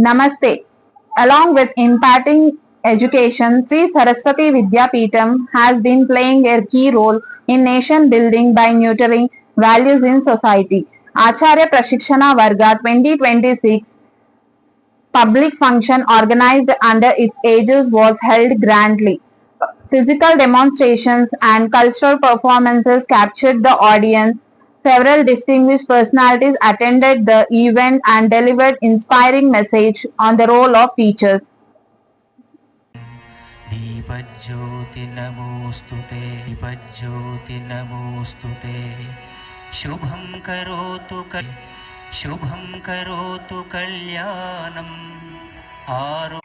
Namaste. Along with imparting education, Sri Saraswati Vidyapeetham has been playing a key role in nation building by nurturing values in society. Acharya Prashikshana Varga 2026 public function organized under its aegis was held grandly. Physical demonstrations and cultural performances captured the audience. Several distinguished personalities attended the event and delivered inspiring message on the role of teachers. Deepjyoti नमोस्तुते दीपज्योति नमोस्तुते शुभं करोतु कल्याणम् आरो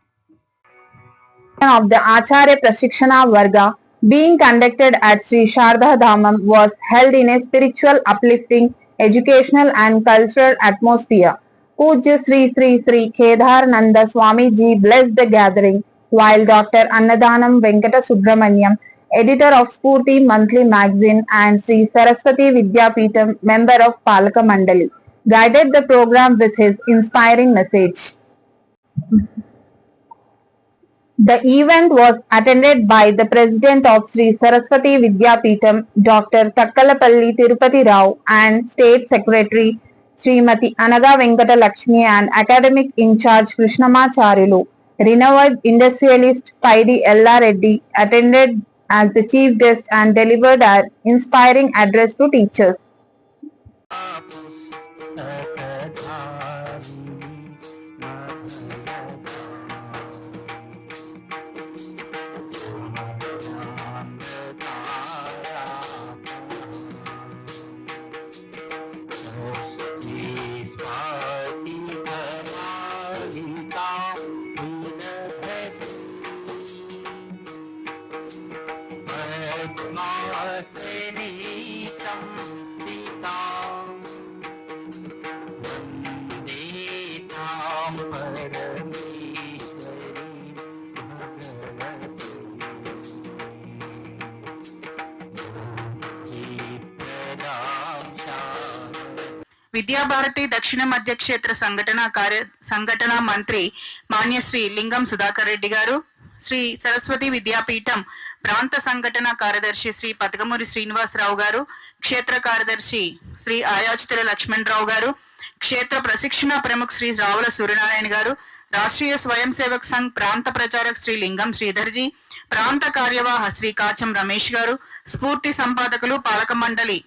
Of the Acharya Prashikshana Varga being conducted at Sri Sharda Dhamam was held in a spiritual, uplifting, educational and cultural atmosphere. Pujya Sri Sri Sri Kedarananda Swami Ji blessed the gathering, while Dr. Annadanam Venkata Subramaniam, editor of Spurti Monthly Magazine and Sri Saraswati Vidyapeetham, member of Palaka Mandali, guided the program with his inspiring message. The event was attended by the President of Sri Saraswati Vidyapeetham, Dr. Takkalapalli Tirupati Rao, and State Secretary Srimati Anaga Venkata Lakshmi and Academic In-Charge Krishnamacharyalu. Renowned industrialist Paidi Ella Reddy attended as the chief guest and delivered an inspiring address to teachers. Vidya Bharati దక్షిణ మధ్య క్షేత్ర సంఘటన మంత్రి మాన్యశ్రీ లింగం సుధాకర్ రెడ్డి గారు, శ్రీ సరస్వతి విద్యాపీఠం ప్రాంత సంఘటన కార్యదర్శి శ్రీ పతకమూరి శ్రీనివాసరావు గారు, క్షేత్ర కార్యదర్శి శ్రీ ఆయాచుతుల లక్ష్మణరావు గారు, క్షేత్ర ప్రశిక్షణ ప్రముఖ శ్రీ రావుల సూర్యనారాయణ గారు, రాష్ట్రీయ స్వయం సేవక్ సంఘ్ ప్రాంత ప్రచారక్ శ్రీ లింగం శ్రీధర్జీ, ప్రాంత కార్యవాహ శ్రీ కాచం రమేష్ గారు, స్ఫూర్తి సంపాదకులు పాలక మండలి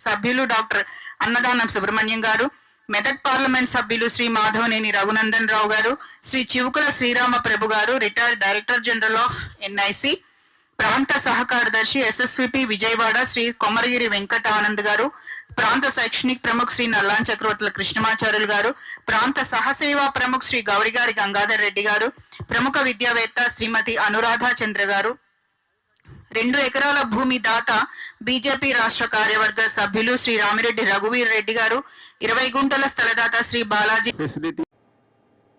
సభ్యులు డాక్టర్ అన్నదానం సుబ్రహ్మణ్యం గారు, మెదక్ పార్లమెంట్ సభ్యులు శ్రీ మాధవనేని రఘునందన్ రావు గారు, శ్రీ చివుకుల శ్రీరామ ప్రభు గారు, retired director general of NIC, ప్రాంత సహకార్యదర్శి ఎస్ఎస్విపి విజయవాడ శ్రీ కొమరగిరి వెంకట ఆనంద్ గారు, ప్రాంత శైక్షణిక్ ప్రముఖ్ శ్రీ నల్లాన్ చక్రవర్తుల కృష్ణమాచార్యులు గారు, ప్రాంత సహసేవా ప్రముఖ్ శ్రీ గౌరిగారి గంగాధర్ రెడ్డి గారు, ప్రముఖ విద్యావేత్త శ్రీమతి అనురాధ చంద్ర గారు, 2 ఎకరాల భూమి దాత బీజేపీ రాష్ట్ర కార్యవర్గ సభ్యులు శ్రీ రామిరెడ్డి రఘువీర్ రెడ్డి గారు, 20 గుంటల స్థలదాత Shri Balaji.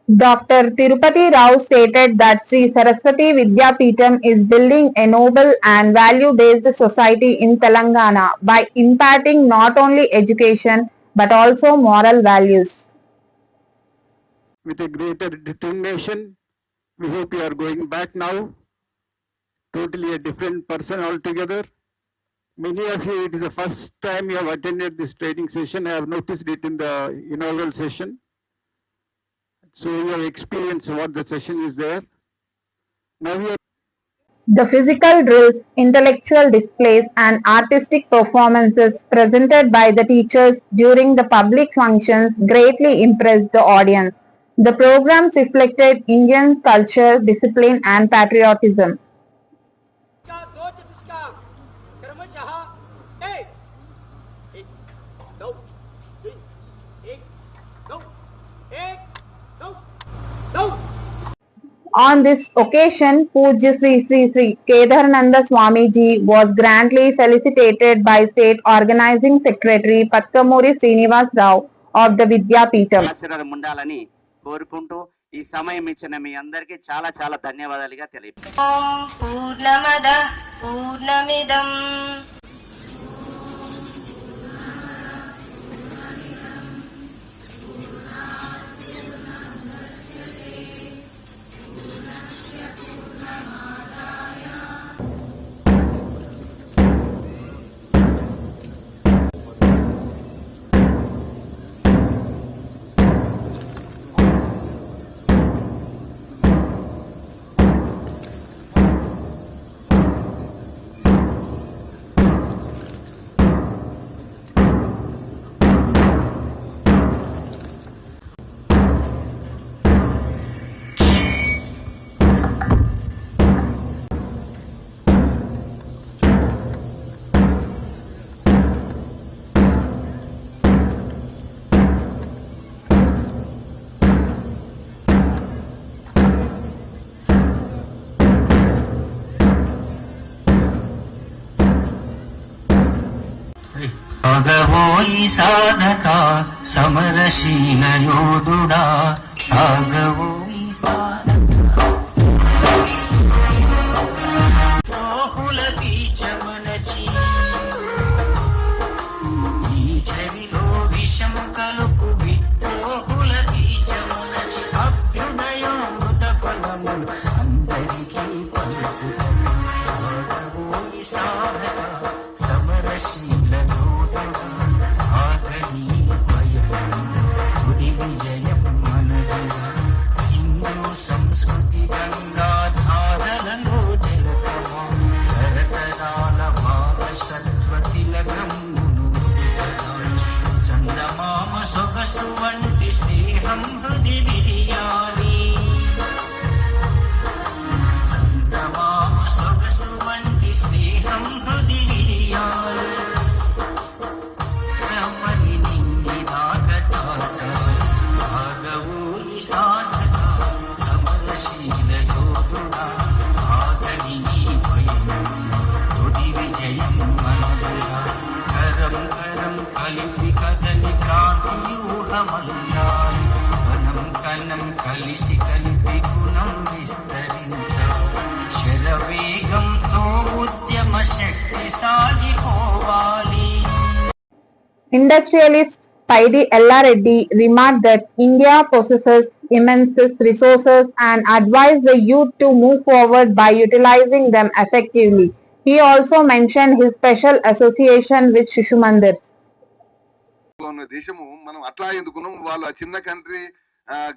Dr. Tirupati Rao stated that Sri Saraswati Vidyapeetham is building a noble and value-based society in Telangana by imparting not only education but also moral values. With a greater determination, we hope you are going back now. Totally a different person altogether. Many of you, it is the first time you have attended this training session. I have noticed it in the inaugural session. So you have experienced what the session is there. Now you are... The physical drills, intellectual displays and artistic performances presented by the teachers during the public functions greatly impressed the audience. The programs reflected Indian culture, discipline and patriotism. On this occasion, Pujya Sri Sri Sri Kedarananda Swami Ji was grandly felicitated by State Organizing Secretary Patkamuri Srinivas Rao of the Vidyapeetham. కోరుకుంటూ ఈ సమయం ఇచ్చిన మీ అందరికీ చాలా చాలా ధన్యవాదాలుగా పూర్ణమద పూర్ణమిదం సాగవోయి సాధక సమరశీల యోధుడా సాగవోయి సాధకుల బీజమనచి ఈ చెవిలో విషం కలుపు విద్రోహుల బీజమనచి అభ్యుదయం మృత ఫలములు అందరికీ పలుసు సాగవోయి సాధక సమరశీల సంస్కృతి గంగాధారలను తరతరాల భావసత్వతిలకమును చందమామ సొగసు వంటి స్నేహం హృది విరియాలి చందమామ సొగసు వంటి స్నేహం హృది విరియాలి రమణి నింగి దాక చాటాలి సాగవోయి సాధక సమరశీల యోధుడా ఆగని నీ పయనం తొడి విజయం మనదురా కరం కరం కలిపి కదలి క్రాంతి వ్యూహమల్లాలి వనం కనం కలిసి కలిపి గుణం విస్తరించాలి శరవేగంతో ఉద్యమ శక్తి సాగిపోవాలి. Industrialist Paidi Ella Reddy remarked that India possesses immense resources and advised the youth to move forward by utilizing them effectively. He also mentioned his special association with Shishu Mandirs. దేశము మనం అట్లా ఎందుకున్నాం, వాళ్ళు ఆ చిన్న కంట్రీ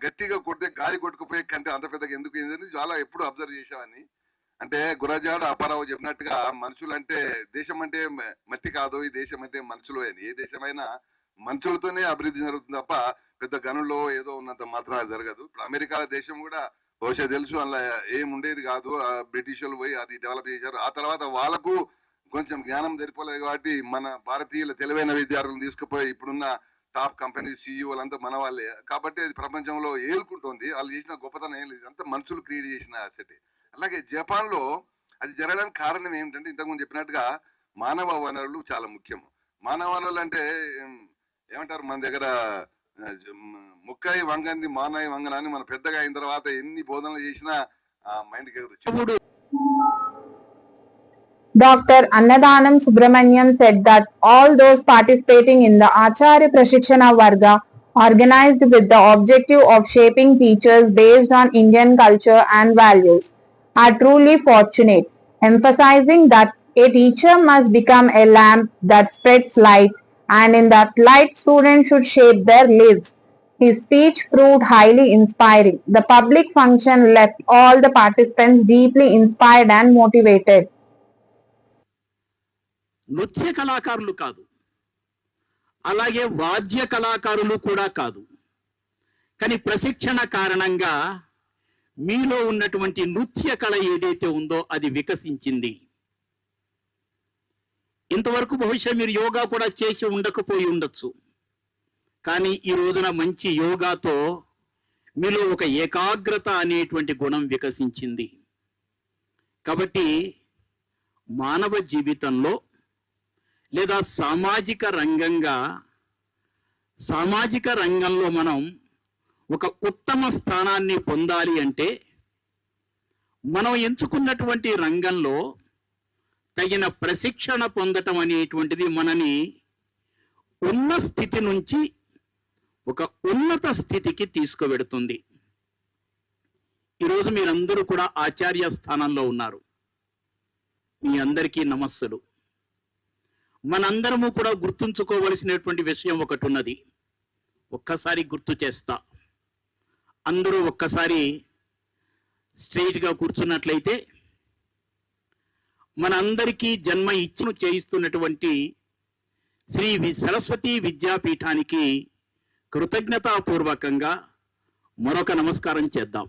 గట్టిగా కొడితే గాలి కొట్టుకుపోయే country అంత పెద్దగా ఎందుకు చాలా ఎప్పుడు అబ్జర్వ్ చేసేవాడిని. అంటే గురజాడ అప్పారావు చెప్పినట్టుగా మనుషులు అంటే దేశం అంటే మట్టి కాదు, ఈ దేశం అంటే మనుషులు అని. ఏ దేశమైనా మనుషులతోనే అభివృద్ధి జరుగుతుంది తప్ప పెద్ద గనుల్లో ఏదో ఉన్నంత మాత్రం జరగదు. ఇప్పుడు అమెరికా దేశం కూడా బహుశా తెలుసు, అలా ఏం ఉండేది కాదు. బ్రిటిష్ వాళ్ళు పోయి అది డెవలప్ చేశారు. ఆ తర్వాత వాళ్ళకు కొంచెం జ్ఞానం సరిపోలేదు కాబట్టి మన భారతీయుల తెలివైన విద్యార్థులను తీసుకుపోయి ఇప్పుడున్న టాప్ కంపెనీ సీఈఓలంతా మన వాళ్ళే కాబట్టి అది ప్రపంచంలో ఏలుకుంటుంది. వాళ్ళు చేసిన గొప్పతనం ఏం లేదు, అంతా మనుషులు క్రియేట్ చేసిన అసెట్. అలాగే జపాన్ లో అది జరగడానికి కారణం ఏమిటంటే ఇంతకుముందు చెప్పినట్టుగా మానవ వనరులు చాలా ముఖ్యం. మానవ వనరులు అంటే ఏమంటారు, మన దగ్గర ముక్కాయి వంగంది మానవి వంగన అని మన పెద్దగా అయిన తర్వాత ఎన్ని బోధనలు చేసినా మైండ్కి ఎదురు. Dr. Annadanam Subramaniam said that all those participating in the Acharya Prashikshana Varga organized with the objective of shaping teachers based on Indian culture and values are truly fortunate, emphasizing that a teacher must become a lamp that spreads light, and in that light students should shape their lives. His speech proved highly inspiring. The public function left all the participants deeply inspired and motivated. నృత్య కళాకారులు కాదు, అలాగే వాద్య కళాకారులు కూడా కాదు, కానీ ప్రశిక్షణ కారణంగా మీలో ఉన్నటువంటి నృత్య కళ ఏదైతే ఉందో అది వికసించింది. ఇంతవరకు బహుశా మీరు యోగా కూడా చేసి ఉండకపోయి ఉండొచ్చు, కానీ ఈ రోజున మంచి యోగాతో మీలో ఒక ఏకాగ్రత అనేటువంటి గుణం వికసించింది. కాబట్టి మానవ జీవితంలో లేదా సామాజిక రంగంలో మనం ఒక ఉత్తమ స్థానాన్ని పొందాలి అంటే మనం ఎంచుకున్నటువంటి రంగంలో తగిన ప్రశిక్షణ పొందటం అనేటువంటిది మనని ఉన్న స్థితి నుంచి ఒక ఉన్నత స్థితికి తీసుకువెడుతుంది. ఈరోజు మీరందరూ కూడా ఆచార్య స్థానంలో ఉన్నారు. మీ అందరికీ నమస్సులు. మనందరము కూడా గుర్తుంచుకోవలసినటువంటి విషయం ఒకటి ఉన్నది. ఒక్కసారి గుర్తు చేస్తా. అందరూ ఒక్కసారి స్ట్రైట్గా కూర్చున్నట్లయితే మనందరికీ జన్మ ఇచ్చును చేయిస్తున్నటువంటి శ్రీ సరస్వతి విద్యాపీఠానికి కృతజ్ఞతాపూర్వకంగా మరొక నమస్కారం చేద్దాం.